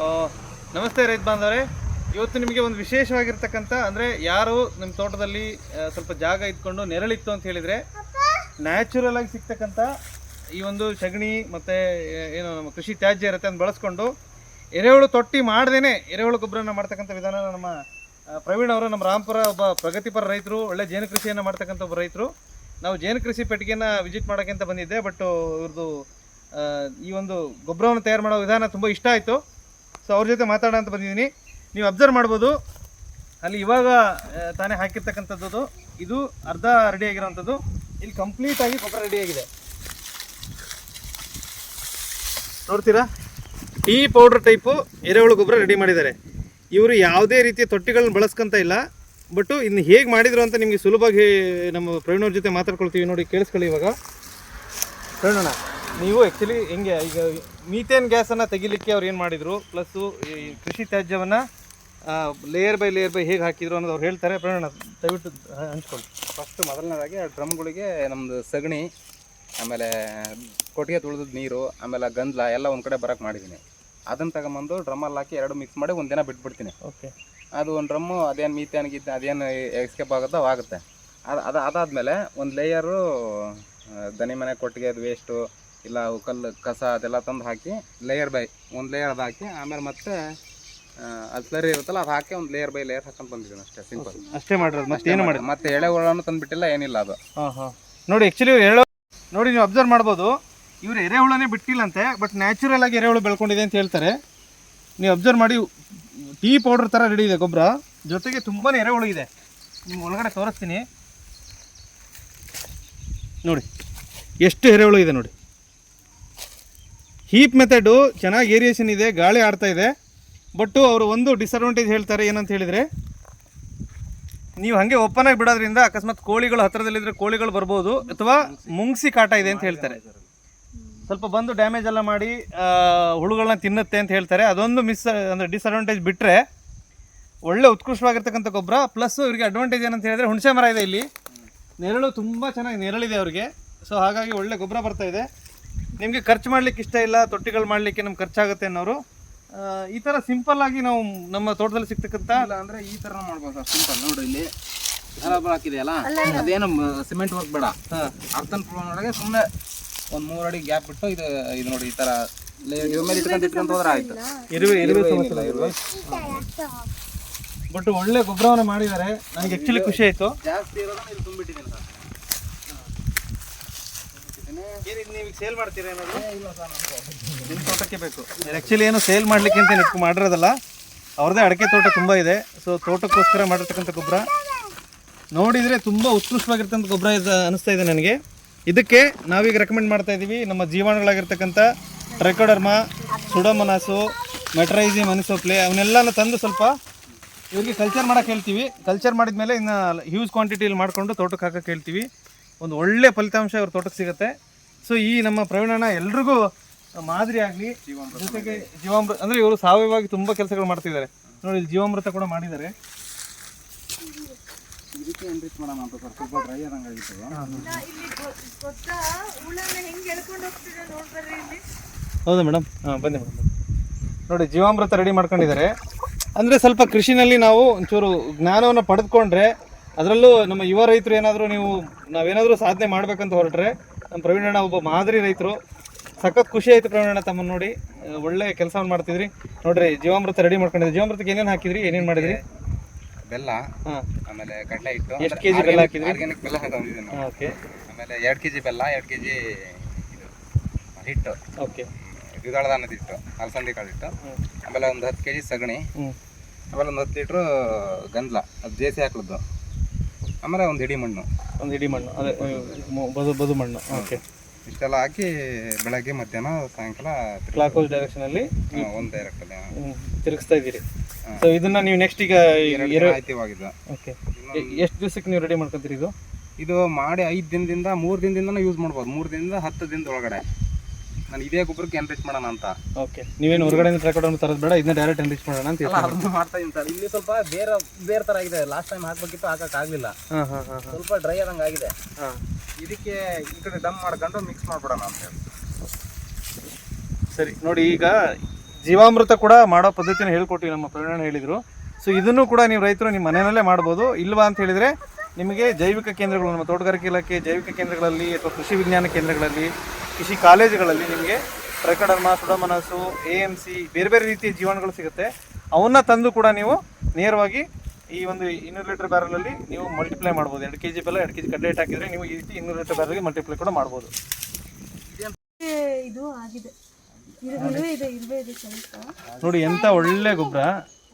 ಆ, ನಮಸ್ತೆ ರೈತ ಬಾಂಧವರೇ. ಇವತ್ತು ನಿಮಗೆ ಒಂದು ವಿಶೇಷವಾಗಿರ್ತಕ್ಕಂಥ ಅಂದರೆ ಯಾರು ನಿಮ್ಮ ತೋಟದಲ್ಲಿ ಸ್ವಲ್ಪ ಜಾಗ ಇದ್ಕೊಂಡು ನೆರಳಿತ್ತು ಅಂತ ಹೇಳಿದರೆ ನ್ಯಾಚುರಲ್ ಆಗಿ ಸಿಗ್ತಕ್ಕಂಥ ಈ ಒಂದು ಸಗಣಿ ಮತ್ತು ಏನು ನಮ್ಮ ಕೃಷಿ ತ್ಯಾಜ್ಯ ಇರುತ್ತೆ ಅದನ್ನು ಬಳಸ್ಕೊಂಡು ಎರೆಹುಳು ತೊಟ್ಟಿ ಮಾಡ್ದೇ ಎರೆಹುಳು ಗೊಬ್ಬರನ ಮಾಡ್ತಕ್ಕಂಥ ವಿಧಾನ ನಮ್ಮ ಪ್ರವೀಣ್ ಅವರು, ನಮ್ಮ ರಾಮಪುರ ಒಬ್ಬ ಪ್ರಗತಿಪರ ರೈತರು, ಒಳ್ಳೆ ಜೇನು ಕೃಷಿಯನ್ನು ಮಾಡ್ತಕ್ಕಂಥ ಒಬ್ಬ ರೈತರು. ನಾವು ಜೇನು ಕೃಷಿ ಪೆಟ್ಟಿಗೆನ ವಿಸಿಟ್ ಮಾಡೋಕ್ಕೆ ಅಂತ ಬಂದಿದ್ದೆ, ಬಟ್ ಇವ್ರದ್ದು ಈ ಒಂದು ಗೊಬ್ಬರವನ್ನು ತಯಾರು ಮಾಡೋ ವಿಧಾನ ತುಂಬ ಇಷ್ಟ ಆಯಿತು. ಸೊ ಅವ್ರ ಜೊತೆ ಮಾತಾಡೋಣ ಅಂತ ಬಂದಿದ್ದೀನಿ. ನೀವು ಅಬ್ಸರ್ವ್ ಮಾಡ್ಬೋದು, ಅಲ್ಲಿ ಇವಾಗ ತಾನೇ ಹಾಕಿರ್ತಕ್ಕಂಥದ್ದು ಇದು ಅರ್ಧ ರೆಡಿ ಆಗಿರೋವಂಥದ್ದು. ಇಲ್ಲಿ ಕಂಪ್ಲೀಟಾಗಿ ಗೊಬ್ಬರ ರೆಡಿಯಾಗಿದೆ, ನೋಡ್ತೀರಾ? ಟೀ ಪೌಡ್ರ್ ಟೈಪು ಎರೆಹುಳು ಗೊಬ್ಬರ ರೆಡಿ ಮಾಡಿದ್ದಾರೆ. ಇವರು ಯಾವುದೇ ರೀತಿಯ ತೊಟ್ಟಿಗಳನ್ನ ಬಳಸ್ಕೊಂತ ಇಲ್ಲ. ಬಟ್ಟು ಇನ್ನು ಹೇಗೆ ಮಾಡಿದ್ರು ಅಂತ ನಿಮಗೆ ಸುಲಭವಾಗಿ ನಮ್ಮ ಪ್ರವೀಣವ್ರ ಜೊತೆ ಮಾತಾಡ್ಕೊಳ್ತೀವಿ. ನೋಡಿ, ಕೇಳಿಸ್ಕೊಳ್ಳಿ. ಇವಾಗ ಪ್ರವೀಣಣ್ಣ, ನೀವು ಆ್ಯಕ್ಚುಲಿ ಹೆಂಗೆ ಈಗ ಮೀಥೇನ್ ಗ್ಯಾಸನ್ನು ತೆಗಿಲಿಕ್ಕೆ ಅವ್ರು ಏನು ಮಾಡಿದರು, ಪ್ಲಸ್ಸು ಈ ಕೃಷಿ ತ್ಯಾಜ್ಯವನ್ನು ಲೇಯರ್ ಬೈ ಹೇಗೆ ಹಾಕಿದ್ರು ಅನ್ನೋದು ಅವ್ರು ಹೇಳ್ತಾರೆ. ಪ್ರವೀಣಣ್ಣ, ದಯವಿಟ್ಟು ಹಂಚ್ಕೊಳ್ಳಿ. ಫಸ್ಟ್ ಮೊದಲನೇದಾಗಿ ಆ ಡ್ರಮ್ಗಳಿಗೆ ನಮ್ಮದು ಸಗಣಿ, ಆಮೇಲೆ ಕೊಟ್ಟಿಗೆ ತುಳಿದ ನೀರು, ಆಮೇಲೆ ಗಂಧಲ ಎಲ್ಲ ಒಂದು ಕಡೆ ಬರೋಕ್ಕೆ ಮಾಡಿದ್ದೀನಿ. ಅದನ್ನು ತಗೊಂಬಂದು ಡ್ರಮ್ಮಲ್ಲಿ ಹಾಕಿ ಎರಡು ಮಿಕ್ಸ್ ಮಾಡಿ ಒಂದಿನ ಬಿಟ್ಬಿಡ್ತೀನಿ. ಓಕೆ, ಅದು ಒಂದು ಡ್ರಮ್ಮು ಅದೇನು ಮೀಥೇನ್ಗಿದ್ದು ಅದೇನು ಎಸ್ಕೇಪ್ ಆಗುತ್ತೋ ಆಗುತ್ತೆ. ಅದಾದಮೇಲೆ ಒಂದು ಲೇಯರು ದನಿ ಮನೆ ಕೊಟ್ಟಿಗೆ ಅದು ವೇಸ್ಟು ಇಲ್ಲ ಅವು ಕಲ್ಲು ಕಸ ಅದೆಲ್ಲ ತಂದು ಹಾಕಿ ಲೇಯರ್ ಬೈ ಒಂದು ಲೇಯರ್ ಅದು ಹಾಕಿ, ಆಮೇಲೆ ಮತ್ತೆ ಅದು ಸ್ಲರಿ ಇರುತ್ತಲ್ಲ ಅದು ಹಾಕಿ ಒಂದು ಲೇಯರ್ ಬೈ ಲೇಯರ್ ಹಾಕೊಂಡು ಬಂದಿದ್ದೀನಿ. ಅಷ್ಟೇ, ಸಿಂಪಲ್. ಅಷ್ಟೇ ಮಾಡಿರೋದು, ಮತ್ತೆ ಏನು ಮಾಡಿ ಮತ್ತೆ ಎಳೆಗಳನ್ನು ತಂದುಬಿಟ್ಟಿಲ್ಲ, ಏನಿಲ್ಲ ಅದು. ನೋಡಿ, ಆ್ಯಕ್ಚುಲಿ ನೋಡಿ, ನೀವು ಅಬ್ಸರ್ವ್ ಮಾಡ್ಬೋದು, ಇವರು ಎರೆಹುಳನೇ ಬಿಟ್ಟಿಲ್ಲಂತೆ, ಬಟ್ ನ್ಯಾಚುರಲ್ ಆಗಿ ಎರೆಹುಳು ಬೆಳ್ಕೊಂಡಿದೆ ಅಂತ ಹೇಳ್ತಾರೆ. ನೀವು ಅಬ್ಸರ್ವ್ ಮಾಡಿ, ಟೀ ಪೌಡರ್ ಥರ ರೆಡಿ ಇದೆ ಗೊಬ್ಬರ, ಜೊತೆಗೆ ತುಂಬಾ ಎರೆಹುಳು ಇದೆ. ನಿಮ್ಗೆ ಒಳಗಡೆ ತೋರಿಸ್ತೀನಿ ನೋಡಿ, ಎಷ್ಟು ಎರೆಹುಳು ಇದೆ ನೋಡಿ. ಹೀಪ್ ಮೆಥಡು ಚೆನ್ನಾಗಿ ಏರಿಯೇಷನ್ ಇದೆ, ಗಾಳಿ ಆಡ್ತಾ ಇದೆ. ಬಟ್ಟು ಅವರು ಒಂದು ಡಿಸಡ್ವಾಂಟೇಜ್ ಹೇಳ್ತಾರೆ, ಏನಂತ ಹೇಳಿದರೆ, ನೀವು ಹಾಗೆ ಓಪನ್ ಆಗಿ ಬಿಡೋದ್ರಿಂದ ಅಕಸ್ಮಾತ್ ಕೋಳಿಗಳು ಹತ್ತಿರದಲ್ಲಿದ್ದರೆ ಕೋಳಿಗಳು ಬರ್ಬೋದು, ಅಥವಾ ಮುಂಗ್ಸಿ ಕಾಟ ಇದೆ ಅಂತ ಹೇಳ್ತಾರೆ. ಸ್ವಲ್ಪ ಬಂದು ಡ್ಯಾಮೇಜ್ ಎಲ್ಲ ಮಾಡಿ ಹುಳುಗಳನ್ನ ತಿನ್ನುತ್ತೆ ಅಂತ ಹೇಳ್ತಾರೆ. ಅದೊಂದು ಅಂದರೆ ಡಿಸಡ್ವಾಂಟೇಜ್ ಬಿಟ್ಟರೆ ಒಳ್ಳೆ ಉತ್ಕೃಷ್ಟವಾಗಿರ್ತಕ್ಕಂಥ ಗೊಬ್ಬರ. ಪ್ಲಸ್ ಇವರಿಗೆ ಅಡ್ವಾಂಟೇಜ್ ಏನಂತ ಹೇಳಿದ್ರೆ, ಹುಣಸೆ ಮರ ಇದೆ ಇಲ್ಲಿ, ನೆರಳು ತುಂಬ ಚೆನ್ನಾಗಿ ನೆರಳಿದೆ ಅವರಿಗೆ. ಸೊ ಹಾಗಾಗಿ ಒಳ್ಳೆ ಗೊಬ್ಬರ ಬರ್ತಾ ಇದೆ. ನಿಮಗೆ ಖರ್ಚು ಮಾಡಲಿಕ್ಕೆ ಇಷ್ಟ ಇಲ್ಲ, ತೊಟ್ಟಿಗಳು ಮಾಡಲಿಕ್ಕೆ ನಮ್ಗೆ ಖರ್ಚಾಗುತ್ತೆ ಅನ್ನೋರು ಈ ಥರ ಸಿಂಪಲ್ ಆಗಿ ನಾವು ನಮ್ಮ ತೋಟದಲ್ಲಿ ಸಿಗ್ತಕ್ಕಂಥ ಇಲ್ಲ ಅಂದರೆ ಈ ಥರ ಮಾಡ್ಬೋದು ಸರ್, ಸಿಂಪಲ್. ನೋಡಿ, ಇಲ್ಲಿ ಹಾಕಿದೆಯಲ್ಲ, ಅದೇನು ಸಿಮೆಂಟ್ ವರ್ಕ್ ಬೇಡ. ಅರ್ಥನ್ ಪ್ರಮಾಣ ಒಳಗೆ ಸುಮ್ಮನೆ ಒಂದು 3 ಅಡಿ ಗ್ಯಾಪ್ ಬಿಟ್ಟು ಇದು ನೋಡಿ, ಈ ಥರ ಮೇಲೆ ಇಟ್ಕೊಂಡು ಹೋದ್ರೆ ಆಯ್ತು. ಬಟ್ ಒಳ್ಳೆ ಗೊಬ್ಬರವನ್ನು ಮಾಡಿದ್ದಾರೆ, ನನಗೆ ಆ್ಯಕ್ಚುಲಿ ಖುಷಿ ಆಯಿತು. ಜಾಸ್ತಿ ಇರೋದನ್ನ ಇಲ್ಲಿ ತುಂಬಿಟ್ಟಿದ್ದೀನಿ ಸರ್. ನೀವು ಸೇಲ್ ಮಾಡ್ತೀರಾ ಏನಾದರೂ? ಇಲ್ಲ ಸರ್, ನಿಮ್ಮ ತೋಟಕ್ಕೆ ಬೇಕು. ಆ್ಯಕ್ಚುಲಿ ಏನು ಸೇಲ್ ಮಾಡಲಿಕ್ಕೆ ಅಂತ ನೆಕ್ಕು ಮಾಡಿರೋದಲ್ಲ, ಅವ್ರದ್ದೇ ಅಡಿಕೆ ತೋಟ ತುಂಬ ಇದೆ. ಸೊ ತೋಟಕ್ಕೋಸ್ಕರ ಮಾಡಿರ್ತಕ್ಕಂಥ ಗೊಬ್ಬರ ನೋಡಿದರೆ ತುಂಬ ಉತ್ಕೃಷ್ಟವಾಗಿರ್ತಕ್ಕಂಥ ಗೊಬ್ಬರ ಅನಿಸ್ತಾ ಇದೆ ನನಗೆ. ಇದಕ್ಕೆ ನಾವೀಗ ರೆಕಮೆಂಡ್ ಮಾಡ್ತಾ ಇದ್ದೀವಿ, ನಮ್ಮ ಜೀವಾಣುಗಳಾಗಿರ್ತಕ್ಕಂಥ ಟ್ರೈಕೋಡರ್ಮಾ, ಸುಡೋಮೊನಾಸು, ಮೆಟ್ರೈಸಿಯಮ್ ಅನಿಸೋಪ್ಲೆ ಅವನ್ನೆಲ್ಲನೂ ತಂದು ಸ್ವಲ್ಪ ಇವರಿಗೆ ಕಲ್ಚರ್ ಮಾಡೋಕ್ಕೆ ಹೇಳ್ತೀವಿ. ಕಲ್ಚರ್ ಮಾಡಿದ ಮೇಲೆ ಇನ್ನು ಹ್ಯೂಜ್ ಕ್ವಾಂಟಿಟಿಯಲ್ಲಿ ಮಾಡಿಕೊಂಡು ತೋಟಕ್ಕೆ ಹಾಕೋಕ್ಕೆ ಹೇಳ್ತೀವಿ. ಒಂದು ಒಳ್ಳೆ ಫಲಿತಾಂಶ ಇವ್ರ ತೋಟಕ್ಕೆ ಸಿಗುತ್ತೆ. ಸೊ ಈ ನಮ್ಮ ಪ್ರವೀಣಣ್ಣ ಎಲ್ರಿಗೂ ಮಾದರಿ ಆಗಲಿ. ಜೊತೆಗೆ ಜೀವಾಮೃತ ಅಂದರೆ ಇವರು ಸಾವಯವವಾಗಿ ತುಂಬ ಕೆಲಸಗಳು ಮಾಡ್ತಿದ್ದಾರೆ. ನೋಡಿ, ಇಲ್ಲಿ ಜೀವಾಮೃತ ಕೂಡ ಮಾಡಿದ್ದಾರೆ. ಇದಕ್ಕೆ ಎನ್ರಿಚ್ ಮಾಡೋಣ ಅಂತ ಸರ್, ಸ್ವಲ್ಪ ಡ್ರೈ ಆದಂಗಾಗಿತ್ತು. ಹೌದಾ ಮೇಡಮ್? ಬನ್ನಿ ಮೇಡಮ್. ನೋಡಿ, ಜೀವಾಮೃತ ರೆಡಿ ಮಾಡ್ಕೊಂಡಿದ್ದಾರೆ. ಅಂದರೆ ಸ್ವಲ್ಪ ಕೃಷಿನಲ್ಲಿ ನಾವು ಒಂಚೂರು ಜ್ಞಾನವನ್ನು ಪಡೆದುಕೊಂಡ್ರೆ, ಅದರಲ್ಲೂ ನಮ್ಮ ಯುವ ರೈತರು ನಾವೇನಾದರೂ ಸಾಧನೆ ಮಾಡಬೇಕಂತ ಹೊರಟ್ರೆ, ನಮ್ಮ ಪ್ರವೀಣಣ್ಣ ಒಬ್ಬ ಮಾದರಿ ರೈತರು. ಸಖತ್ ಖುಷಿ ಆಯಿತು ಪ್ರವೀಣಣ್ಣ ತಮ್ಮನ್ನು ನೋಡಿ, ಒಳ್ಳೆ ಕೆಲಸವನ್ನು ಮಾಡ್ತಿದ್ರಿ. ನೋಡ್ರಿ, ಜೀವಾಮೃತ ರೆಡಿ ಮಾಡ್ಕೊಂಡಿದ್ರಿ. ಜೀವಾಮೃತಕ್ಕೆ ಏನೇನು ಹಾಕಿದ್ರಿ, ಏನೇನು ಮಾಡಿದ್ರಿ? ಬೆಲ್ಲ, ಆಮೇಲೆ ಕಡಲೆ ಹಿಟ್ಟು. ಎಷ್ಟು ಕೆಜಿ ಬೆಲ್ಲ ಹಾಕಿದ್ರಿ? ಆರ್ಗ್ಯಾನಿಕ್ ಬೆಲ್ಲ ಹಾಕಿದ್ದೀನಿ. ಓಕೆ. ಆಮೇಲೆ 2 ಕೆಜಿ ಬೆಲ್ಲ, 2 ಕೆಜಿ ಹಿಟ್ಟು. ಓಕೆ. ದ್ವಿದಳ ಧಾನ್ಯದ ಹಿಟ್ಟು, ಅಲಸಂದಿ ಕಾಳು ಹಿಟ್ಟು. ಆಮೇಲೆ ಒಂದು 10 ಕೆಜಿ ಸಗಣಿ. ಆಮೇಲೆ ಒಂದು 10 ಲೀಟ್ರು ಗಂಧಲ, ಅದು ಜೇಸಿ ಹಾಕ್ಲದ್ದು. ಆಮೇಲೆ ಒಂದು ಇಡಿ ಮಣ್ಣು, ಅದೇ ಬದು ಮಣ್ಣು. ಓಕೆ. ಇಷ್ಟೆಲ್ಲ ಹಾಕಿ ಬೆಳಗ್ಗೆ ಮಧ್ಯಾಹ್ನ ಸಾಯಂಕಾಲ ಕ್ಲಾಕ್ ವೈಸ್ ಡೈರೆಕ್ಷನಲ್ಲಿ ಒಂದು ಡೈರೆಕ್ಟಲ್ಲಿ ತಿರುಗಿಸ್ತಾ ಇದ್ದೀರಿ. ಸೊ ಇದನ್ನ ನೀವು ನೆಕ್ಸ್ಟ್ ಈಗ ಆಯ್ತಿವಾಗಿದ್ದು. ಓಕೆ. ಎಷ್ಟು ದಿವಸಕ್ಕೆ ನೀವು ರೆಡಿ ಮಾಡ್ಕೊತೀರಿ ಇದು ಮಾಡಿ 5 ದಿನದಿಂದ 3 ದಿನದಿಂದ ಯೂಸ್ ಮಾಡ್ಬೋದು. 3 ದಿನದಿಂದ 10 ದಿನದ ಒಳಗಡೆ ನಾನು ಇದೇ ಗೊಬ್ಬರಕ್ಕೆ ಎನ್ರಿಚ್ ಮಾಡೋಣ ಅಂತ. ಓಕೆ. ನೀವೇನು ಹೊರಗಡೆಯಿಂದ ಟ್ರೈಕೋಡರ್ಮಾ ತರೋದು ಬೇಡ, ಇದನ್ನ ಡೈರೆಕ್ಟ್ ಎನ್ರಿಚ್ ಮಾಡೋಣ ಅಂತ ಅದನ್ನು ಮಾಡ್ತಾ ಇದ್ದೀನಿ ಸರ್. ಇಲ್ಲಿ ಸ್ವಲ್ಪ ಬೇರೆ ಥರ ಆಗಿದೆ. ಲಾಸ್ಟ್ ಟೈಮ್ ಹಾಕಬೇಕಿತ್ತು, ಹಾಕೋಕ್ಕಾಗಲಿಲ್ಲ. ಸ್ವಲ್ಪ ಡ್ರೈ ಆದಂಗೆ ಆಗಿದೆ. ಇದಕ್ಕೆ ಈ ಕಡೆ ಡಮ್ ಮಾಡ್ಕೊಂಡು ಮಿಕ್ಸ್ ಮಾಡ್ಬಿಡೋಣ ಅಂತ ಹೇಳಿ. ಸರಿ. ನೋಡಿ, ಈಗ ಜೀವಾಮೃತ ಕೂಡ ಮಾಡೋ ಪದ್ಧತಿನ ಹೇಳ್ಕೊಟ್ಟಿವಿ, ನಮ್ಮ ಪ್ರವೀಣ್ ಹೇಳಿದರು. ಸೊ ಇದನ್ನು ಕೂಡ ನೀವು ರೈತರು ನಿಮ್ಮ ಮನೆಯಲ್ಲೇ ಮಾಡ್ಬೋದು. ಇಲ್ವಾ ಅಂತ ಹೇಳಿದರೆ ನಿಮಗೆ ಜೈವಿಕ ಕೇಂದ್ರಗಳು, ನಮ್ಮ ತೋಟಗಾರಿಕೆ ಇಲಾಖೆ ಜೈವಿಕ ಕೇಂದ್ರಗಳಲ್ಲಿ ಅಥವಾ ಕೃಷಿ ವಿಜ್ಞಾನ ಕೇಂದ್ರಗಳಲ್ಲಿ, ಕೃಷಿ ಕಾಲೇಜುಗಳಲ್ಲಿ ನಿಮಗೆ ಟ್ರೈಕೋಡರ್ಮಾ, ಸುಡೋಮೋನಾಸು, AMC ಬೇರೆ ಬೇರೆ ರೀತಿಯ ಜೀವಾಣುಗಳು ಸಿಗುತ್ತೆ. ಅವನ್ನ ತಂದು ಕೂಡ ನೀವು ನೇರವಾಗಿ ಈ ಒಂದು 200 ಲೀಟರ್ ಬ್ಯಾರಲಲ್ಲಿ ನೀವು ಮಲ್ಟಿಪ್ಲೈ ಮಾಡ್ಬೋದು. 2 kg ಬೆಲ್ಲ 2 kg ಕಡ್ಲೆ ಹಿಟ್ಟು ಹಾಕಿದರೆ ನೀವು ಈ ರೀತಿ 200 ಲೀಟರ್ ಬ್ಯಾರಲ್ಗೆ ಮಲ್ಟಿಪ್ಲೈ ಕೂಡ ಮಾಡ್ಬೋದು. ಇದು ಆಗಿದೆ ನೋಡಿ ಎಂಥ ಒಳ್ಳೆ ಗೊಬ್ಬರ,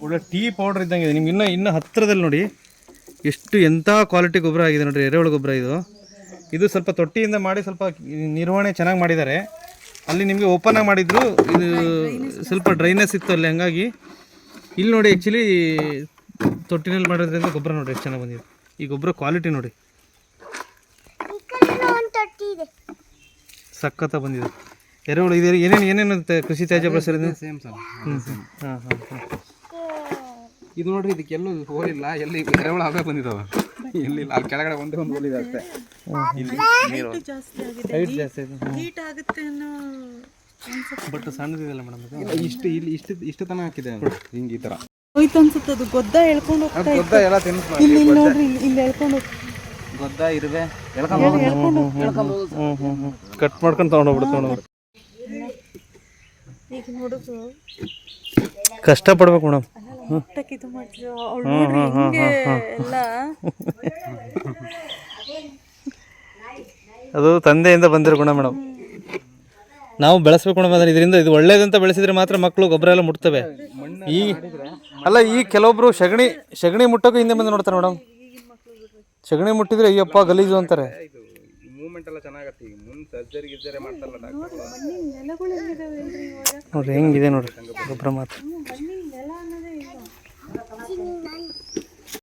ಒಳ್ಳೆ ಟೀ ಪೌಡರ್ ಇದ್ದಂಗೆ ಇದೆ. ನಿಮ್ಗೆ ಇನ್ನು ಹತ್ತಿರದಲ್ಲಿ ನೋಡಿ ಎಷ್ಟು ಎಂಥ ಕ್ವಾಲಿಟಿ ಗೊಬ್ಬರ ಆಗಿದೆ ನೋಡಿರಿ. ಎರೆಹುಳು ಗೊಬ್ಬರ ಇದು ಸ್ವಲ್ಪ ತೊಟ್ಟಿಯಿಂದ ಮಾಡಿ ಸ್ವಲ್ಪ ನಿರ್ವಹಣೆ ಚೆನ್ನಾಗಿ ಮಾಡಿದ್ದಾರೆ. ಅಲ್ಲಿ ನಿಮಗೆ ಓಪನ್ ಆಗಿ ಮಾಡಿದ್ರು, ಇದು ಸ್ವಲ್ಪ ಡ್ರೈನೆಸ್ ಇತ್ತು ಅಲ್ಲಿ, ಹಂಗಾಗಿ ಇಲ್ಲಿ ನೋಡಿ ಆ್ಯಕ್ಚುಲಿ ತೊಟ್ಟಿನಲ್ಲಿ ಮಾಡೋದ್ರಿಂದ ಗೊಬ್ಬರ ನೋಡಿ ಎಷ್ಟು ಚೆನ್ನಾಗಿ ಬಂದಿದೆ. ಈ ಗೊಬ್ಬರ ಕ್ವಾಲಿಟಿ ನೋಡಿ ಸಖತ್ತ ಬಂದಿದೆ. ಎರೆಹುಳು ಇದೆ. ಏನೇನು ಕೃಷಿ ತ್ಯಾಜ್ಯ ಬಳಸಿರೋದು? Same sir. ಹಾಂ ಹಾಂ ಹಾಂ. ಇದು ನೋಡ್ರಿ, ಇದಕ್ಕೆಲ್ಲೂ ಹೋಲಿಲ್ಲ, ಎಲ್ಲಿ ಎರೆಹುಳು ಅವೇ ಬಂದಿದ್ದಾವೆ, ಎಲ್ಲಿಲ್ಲ. ಅಲ್ಲಿ ಕೆಳಗಡೆ ಒಂದೇ ಒಂದು ಹೋಲಿದೆ ಅಷ್ಟೇ. ಹೈಟ್ ಜಾಸ್ತಿ ಇದೆ, ಹೀಟ್ ಆಗುತ್ತೆ ಅನ್ನೋ ಬಟ್ ಸಣ್ಣದಿದೆಲ್ಲ ಮೇಡಮ್ ಅದು. ಇಷ್ಟು ತನ ಹಾಕಿದೆ ಹಿಂಗೆ ಈ ಥರ ಹೋಯ್ತು ಅನ್ಸುತ್ತೆ. ಅದು ಗೊದ್ದ ಎಳ್ಕೊಂಡು ಹೋಗ್ತಾ ಗೊದ್ದ ಎಲ್ಲ ತಿನ್ನಿಸ್ ಇಲ್ಲಿ ನೋಡ್ರಿ, ಇಲ್ಲಿ ಎಳ್ಕೊಂಡು ಗೊದ್ದ ಇರುವೆ ಕಟ್ ಮಾಡ್ಕೊಂಡು ತೊಗೊಂಡೋಗ್ಬಿಡ್ತು. ಈಗ ನೋಡುದು ಕಷ್ಟಪಡ್ಬೇಕು ಮೇಡಮ್. ಇದು ಮಾಡ್ತಿದ್ರು ಅವಳು ನೋಡ್ರಿ ಹಿಂಗೆ ಎಲ್ಲ. ಅದು ತಂದೆಯಿಂದ ಬಂದಿರೋ ಗುಣ ಮೇಡಮ್. ನಾವು ಬೆಳೆಸ್ಬೇಕು ಮೇಡಮ್. ಅದನ್ನ ಇದರಿಂದ ಇದು ಒಳ್ಳೇದಂತ ಬೆಳೆಸಿದ್ರೆ ಮಾತ್ರ ಮಕ್ಕಳು ಗೊಬ್ಬರ ಎಲ್ಲ ಮುಟ್ತವೆ. ಈ ಕೆಲವೊಬ್ರು ಸಗಣಿ ಮುಟ್ಟೋಕೆ ಹಿಂದೆ ಬಂದು ನೋಡ್ತಾರೆ ಮೇಡಮ್. ಸಗಣಿ ಮುಟ್ಟಿದ್ರೆ ಅಯ್ಯಪ್ಪ ಗಲೀಜು ಅಂತಾರೆ. ಮೂವ್ಮೆಂಟ್ ಎಲ್ಲ ಚೆನ್ನಾಗತ್ತೆ. ಈಗ ಮುಂದೆ ಸರ್ಜರಿ ಗಿರ್ಜರಿ ಮಾಡ್ತಾರಲ್ಲ ಡಾಕ್ಟರ್, ನೋಡ್ರಿ ಹೆಂಗಿದೆ ನೋಡ್ರಿ ಗೊಬ್ಬರ ಮಾತ್ರ.